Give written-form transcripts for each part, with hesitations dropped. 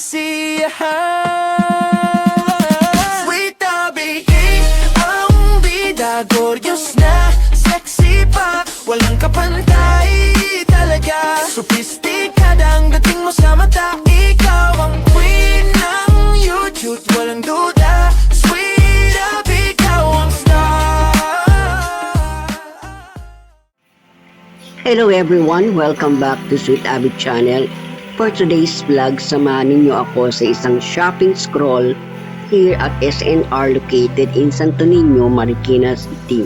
Sweet baby, ang bida, gorgeous na, sexy pa, walang kapantay talaga. Sophisticada ang dating mo sa mata, ikaw ang queen ng YouTube, walang duda. Sweet ikaw ang star. Hello everyone! Welcome back to Sweet Abby Channel. For today's vlog, samahan ninyo ako sa isang shopping scroll here at SNR located in Santo Niño, Marikina City.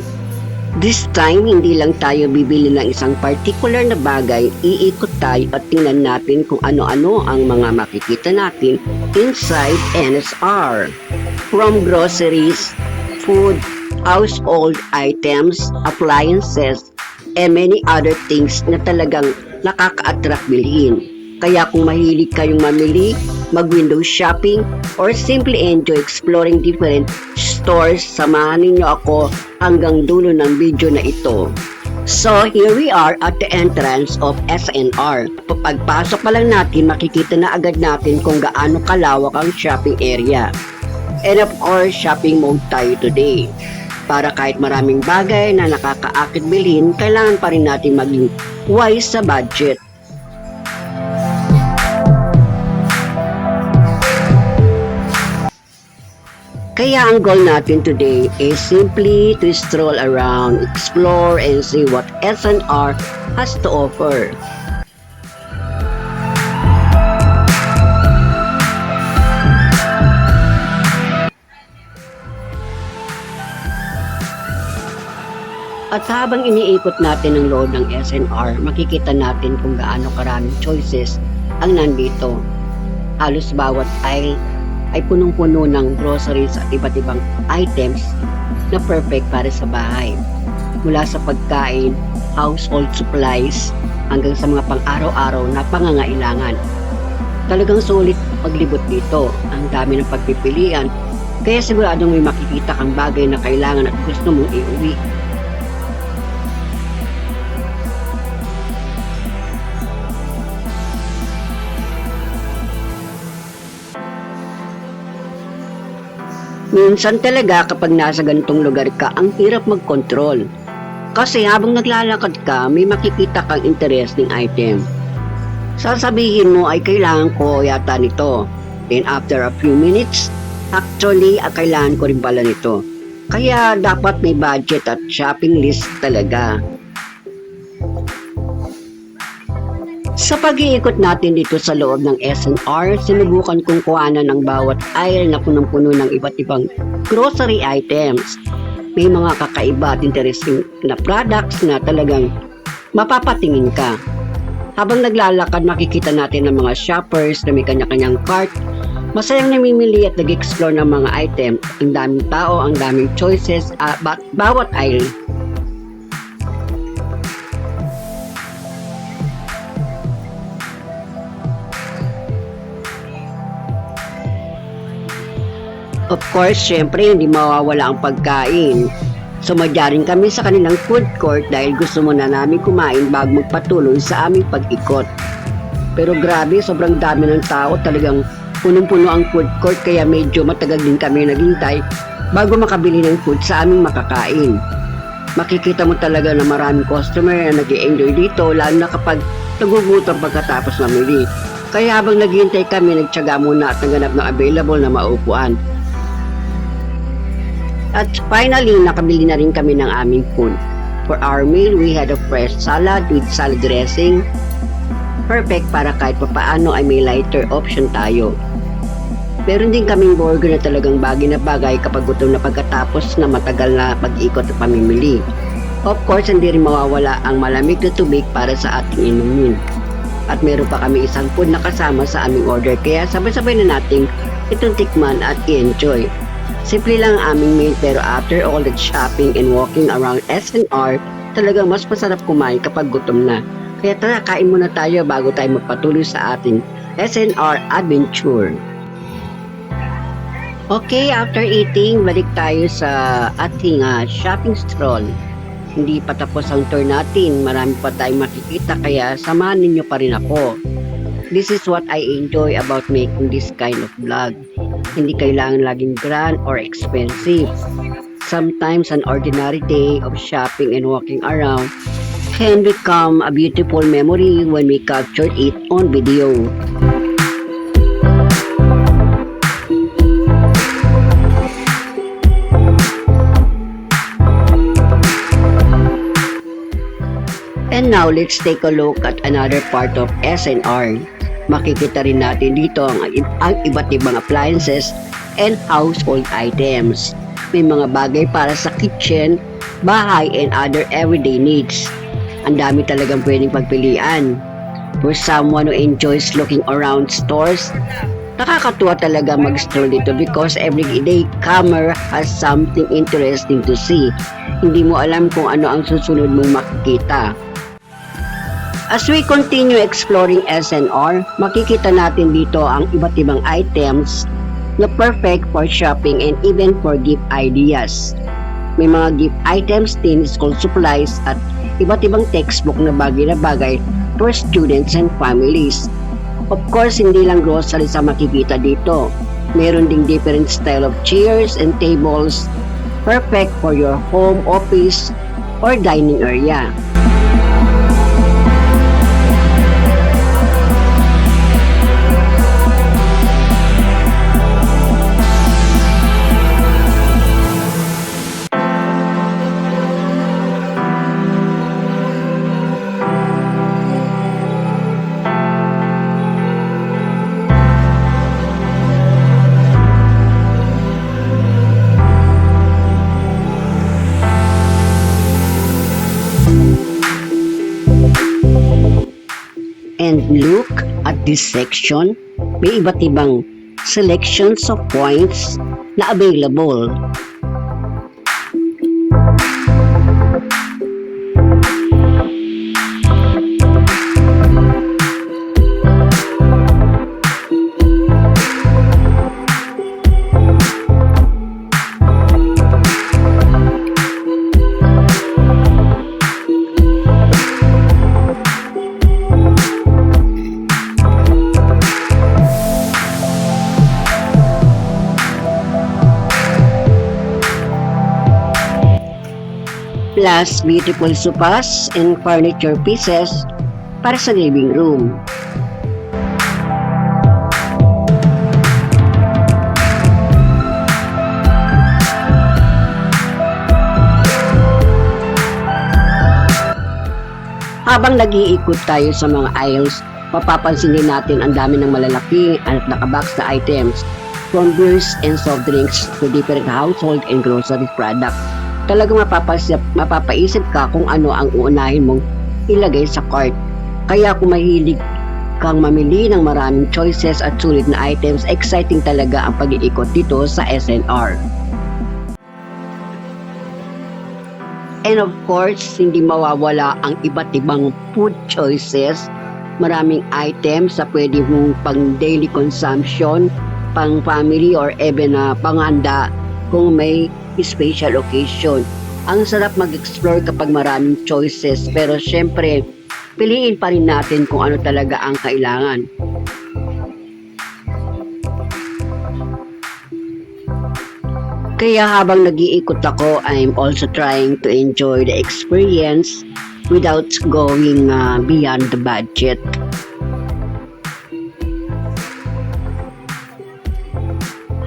This time, hindi lang tayo bibili ng isang particular na bagay, iikot tayo at tingnan natin kung ano-ano ang mga makikita natin inside NSR. From groceries, food, household items, appliances, and many other things na talagang nakaka-attract bilhin. Kaya kung mahilig kayong mamili, mag-window shopping, or simply enjoy exploring different stores, samahan ninyo ako hanggang dulo ng video na ito. So, here we are at the entrance of SNR. Pagpasok pa lang natin, makikita na agad natin kung gaano kalawak ang shopping area. And of course, shopping mode tayo today. Para kahit maraming bagay na nakakaakit bilhin, kailangan pa rin natin maging wise sa budget. Kaya ang goal natin today is simply to stroll around, explore, and see what SNR has to offer. At habang iniikot natin ang loob ng SNR, makikita natin kung gaano karaming choices ang nandito. Halos bawat aisle ay punong-puno ng groceries at iba't ibang items na perfect para sa bahay. Mula sa pagkain, household supplies, hanggang sa mga pang-araw-araw na pangangailangan. Talagang sulit paglibot dito. Ang dami ng pagpipilian, kaya siguradong may makikita kang bagay na kailangan at gusto mong iuwi. Minsan talaga kapag nasa ganitong lugar ka, ang hirap mag-control. Kasi habang naglalakad ka, may makikita kang interesting item. Sasabihin mo ay kailangan ko yata nito. Then after a few minutes, actually kailangan ko rin pala nito. Kaya dapat may budget at shopping list talaga. Sa pag-iikot natin dito sa loob ng SNR, sinubukan kong kuhanan ng bawat aisle na punong-puno ng iba't ibang grocery items. May mga kakaiba at interesting na products na talagang mapapatingin ka. Habang naglalakad, makikita natin ng mga shoppers na may kanya-kanyang cart. Masayang namimili at nag-explore ng mga item. Ang daming tao, ang daming choices, bawat aisle. Of course, syempre, hindi mawawala ang pagkain. Sumadya rin kami sa kanilang food court dahil gusto muna namin kumain bago magpatuloy sa aming pag-ikot. Pero grabe, sobrang dami ng tao, talagang punong-puno ang food court kaya medyo matagal din kami naghintay bago makabili ng food sa aming makakain. Makikita mo talaga na maraming customer na nag-i-enjoy dito, lalo na kapag nagugutom pagkatapos mamili. Kaya habang naghihintay kami, nagtiyaga muna at naghanap ng available na maupuan. At finally, nakabili na rin kami ng aming food. For our meal, we had a fresh salad with salad dressing. Perfect para kahit papaano ay may lighter option tayo. Meron din kaming burger na talagang bagay na bagay kapag gutom na pagkatapos na matagal na pag-ikot at pamimili. Of course, hindi rin mawawala ang malamig na tubig para sa ating inumin. At meron pa kami isang food na kasama sa aming order, kaya sabay-sabay na nating itong tikman at i-enjoy. Simple lang ang aming meal, pero after all that shopping and walking around SNR, talagang mas masarap kumain kapag gutom na. Kaya tara, kain muna tayo bago tayo magpatuloy sa ating SNR adventure. Okay, after eating, balik tayo sa ating shopping stroll. Hindi pa tapos ang tour natin, marami pa tayong makikita, kaya samahan ninyo pa rin ako. This is what I enjoy about making this kind of vlog. Hindi kailangan laging grand or expensive. Sometimes an ordinary day of shopping and walking around can become a beautiful memory when we captured it on video. And now, let's take a look at another part of SNR. Makikita rin natin dito ang iba't ibang appliances and household items. May mga bagay para sa kitchen, bahay, and other everyday needs. Ang dami talagang pwedeng pagpilian. For someone who enjoys looking around stores, nakakatuwa talaga mag-stroll dito because every day comer has something interesting to see. Hindi mo alam kung ano ang susunod mong makikita. As we continue exploring SNR, makikita natin dito ang iba't ibang items na perfect for shopping and even for gift ideas. May mga gift items din, school supplies at iba't ibang textbook na bagay for students and families. Of course, hindi lang groceries ang makikita dito. Meron ding different style of chairs and tables, perfect for your home, office, or dining area. And look at this section, may iba't ibang selections of points na available. Plus beautiful sofas and furniture pieces para sa living room. Habang nag-iikot tayo sa mga aisles, mapapansin din natin ang dami ng malalaki at nakabox na items from beers and soft drinks to different household and grocery products. Talagang mapapaisip ka kung ano ang uunahin mong ilagay sa cart. Kaya kung mahilig kang mamili ng maraming choices at sulit na items, exciting talaga ang pag-iikot dito sa SNR. And of course, hindi mawawala ang iba't ibang food choices. Maraming items sa pwede mong pang daily consumption, pang family or even panghanda kung may special occasion. Ang sarap mag-explore kapag maraming choices, pero syempre, piliin pa rin natin kung ano talaga ang kailangan. Kaya habang nag-iikot ako, I'm also trying to enjoy the experience without going beyond the budget.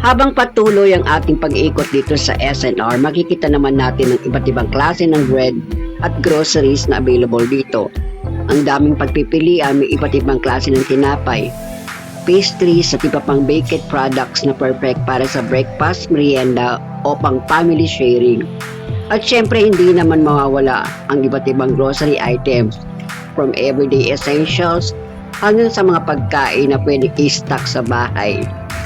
Habang patuloy ang ating pag-iikot dito sa SNR, makikita naman natin ang iba't ibang klase ng bread at groceries na available dito. Ang daming pagpipilian, may iba't ibang klase ng tinapay, pastries at iba pang baked products na perfect para sa breakfast, merienda o pang family sharing. At syempre hindi naman mawawala ang iba't ibang grocery items from everyday essentials hanggang sa mga pagkain na pwede i-stock sa bahay.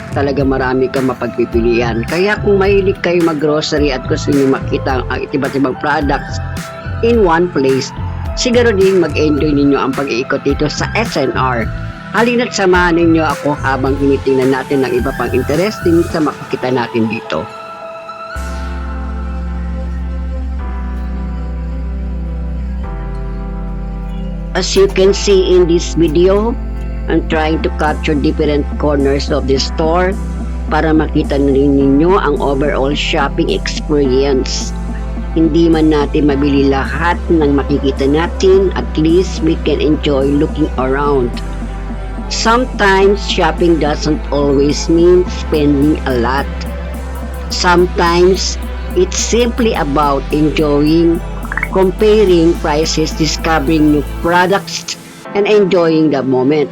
Talaga marami kang mapagpipilian. Kaya kung mahilig kayo mag-grocery at gusto niyo makita ang iba't ibang products in one place, siguro din mag-enjoy ninyo ang pag-iikot dito sa SNR. Halina't samahan ninyo ako habang tinitingnan natin ang iba pang interesting sa makikita natin dito. As you can see in this video, I'm trying to capture different corners of the store para makita na rin ninyo ang overall shopping experience. Hindi man natin mabili lahat ng makikita natin, at least we can enjoy looking around. Sometimes shopping doesn't always mean spending a lot. Sometimes it's simply about enjoying, comparing prices, discovering new products, and enjoying the moment.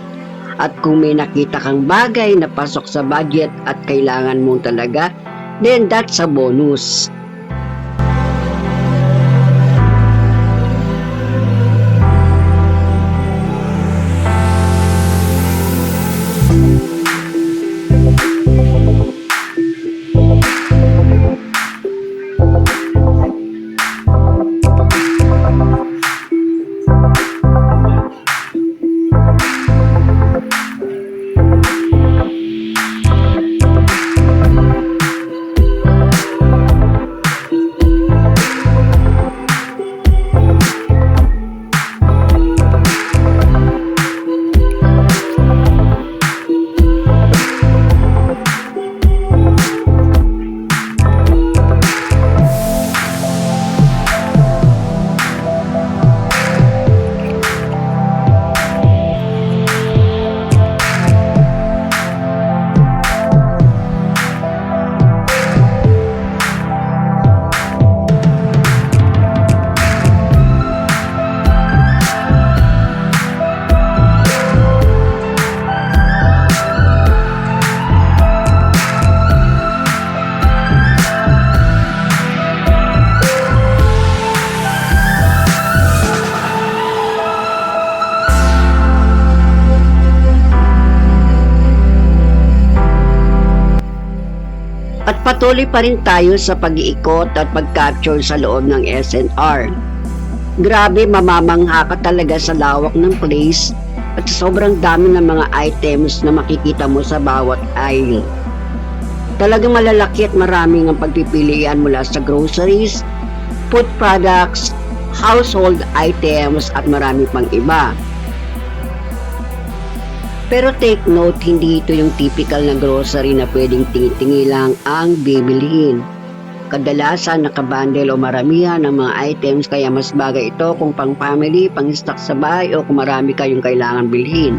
At kung may nakita kang bagay na pasok sa budget at kailangan mo talaga, then that's a bonus. At patuloy pa rin tayo sa pag-iikot at pag-capture sa loob ng SNR. Grabe, mamamangha ka talaga sa lawak ng place at sobrang dami ng mga items na makikita mo sa bawat aisle. Talagang malalaki at maraming ang pagpipilian mula sa groceries, food products, household items at marami pang iba. Pero take note, hindi ito yung typical na grocery na pwedeng tingi-tingi lang ang bibilihin. Kadalasan nakabundle o maramihan ng mga items, kaya mas bagay ito kung pang family, pang stock sa bahay o kung marami kayong kailangan bilhin.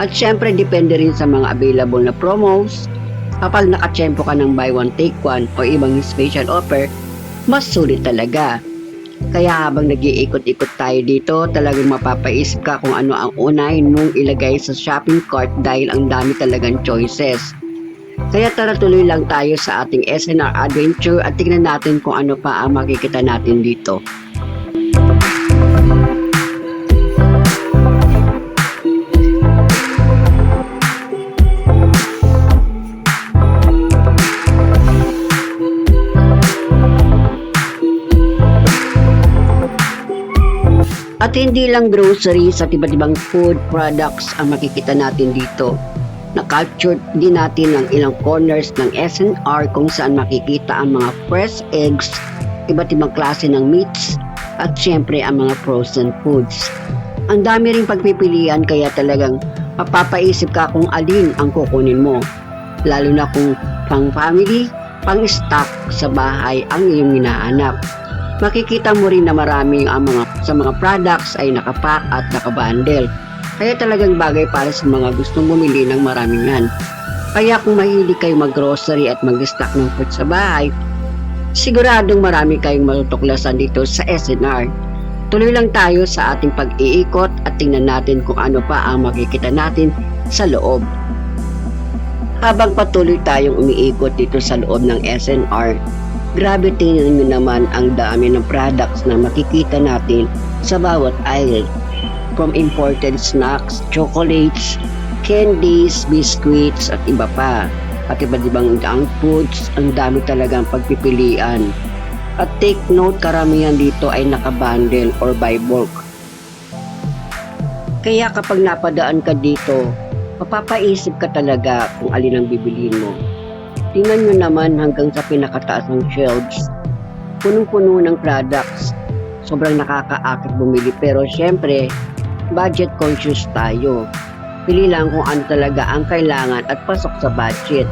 At syempre depende rin sa mga available na promos. Kapag nakatsyempo ka ng buy one take one o ibang special offer, mas sulit talaga. Kaya habang nag-iikot-ikot tayo dito, talagang mapapaisip ka kung ano ang unahin mong ilagay sa shopping cart dahil ang dami talagang choices. Kaya tara, tuloy lang tayo sa ating SNR adventure at tingnan natin kung ano pa ang makikita natin dito. At hindi lang groceries at iba't ibang food products ang makikita natin dito. Na-capture din natin ang ilang corners ng SNR kung saan makikita ang mga fresh eggs, iba't ibang klase ng meats, at syempre ang mga frozen foods. Ang dami ring pagpipilian, kaya talagang mapapaisip ka kung alin ang kukunin mo. Lalo na kung pang family, pang stock sa bahay ang iyong hinahanap. Makikita mo rin na maraming sa mga products ay nakapack at nakabundle. Kaya talagang bagay para sa mga gustong bumili ng maramingan. Kaya kung mahilig kayo mag-grocery at mag-stock ng food sa bahay, siguradong marami kayong matutuklasan dito sa SNR. Tuloy lang tayo sa ating pag-iikot at tingnan natin kung ano pa ang makikita natin sa loob. Habang patuloy tayong umiikot dito sa loob ng SNR, grabe, tingnan nyo naman ang dami ng products na makikita natin sa bawat aisle. From imported snacks, chocolates, candies, biscuits at iba pa. At iba't ibang junk foods, ang dami talagang pagpipilian. At take note, karamihan dito ay nakabundle or buy bulk. Kaya kapag napadaan ka dito, mapapaisip ka talaga kung alin ang bibiliin mo. Tingnan nyo naman hanggang sa pinakataas ng shelves. Punong-puno ng products. Sobrang nakakaakit bumili, pero syempre, budget conscious tayo. Pili lang kung ano talaga ang kailangan at pasok sa budget.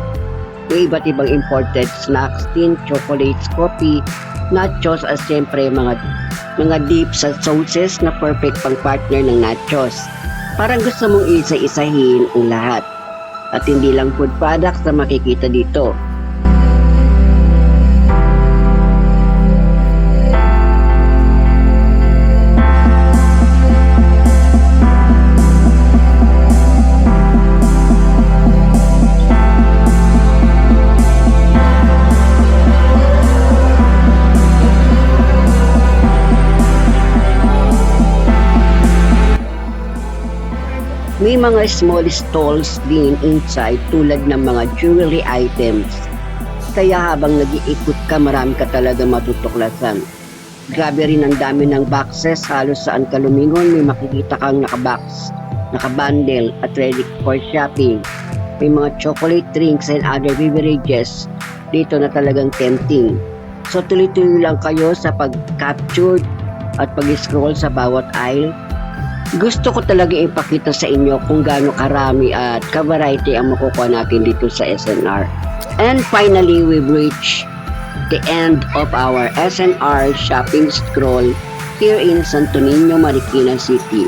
May iba't ibang imported snacks din, chocolates, coffee, nachos at siyempre mga dips at sauces na perfect pang partner ng nachos. Parang gusto mong isa-isahin ang lahat. At hindi lang food products na makikita dito. May mga small stalls din inside tulad ng mga jewelry items. Kaya habang nag-iikot ka, marami ka talaga matutuklasan. Grabe rin ang dami ng boxes, halos saan ka lumingon may makikita kang nakabox, nakabundle at ready for shopping. May mga chocolate drinks and other beverages dito na talagang tempting. So tuloy-tuloy lang kayo sa pag-capture at pag-scroll sa bawat aisle. Gusto ko talaga ipakita sa inyo kung gaano karami at ka-variety ang makukuha natin dito sa SNR. And finally, we've reached the end of our SNR shopping scroll here in Santo Niño, Marikina City.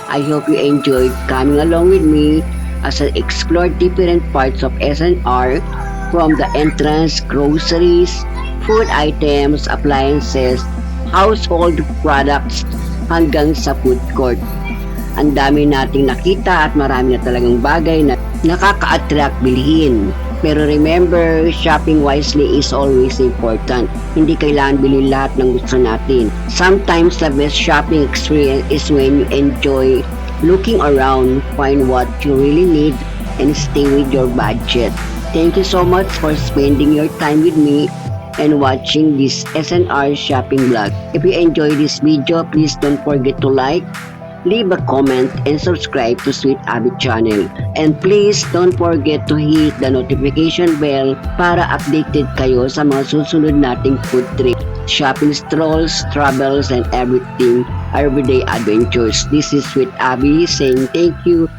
I hope you enjoyed coming along with me as I explored different parts of SNR, from the entrance, groceries, food items, appliances, household products, hanggang sa food court. Ang dami nating nakita at marami na talagang bagay na nakaka-attract bilhin. Pero remember, shopping wisely is always important. Hindi kailangan bilhin lahat ng gusto natin. Sometimes the best shopping experience is when you enjoy looking around, find what you really need, and stay with your budget. Thank you so much for spending your time with me and watching this SNR shopping vlog. If you enjoyed this video, please don't forget to like, leave a comment, and subscribe to Sweet Abby channel. And please don't forget to hit the notification bell para updated kayo sa mga susunod nating food trip, shopping strolls, travels, and everything, everyday adventures. This is Sweet Abby saying thank you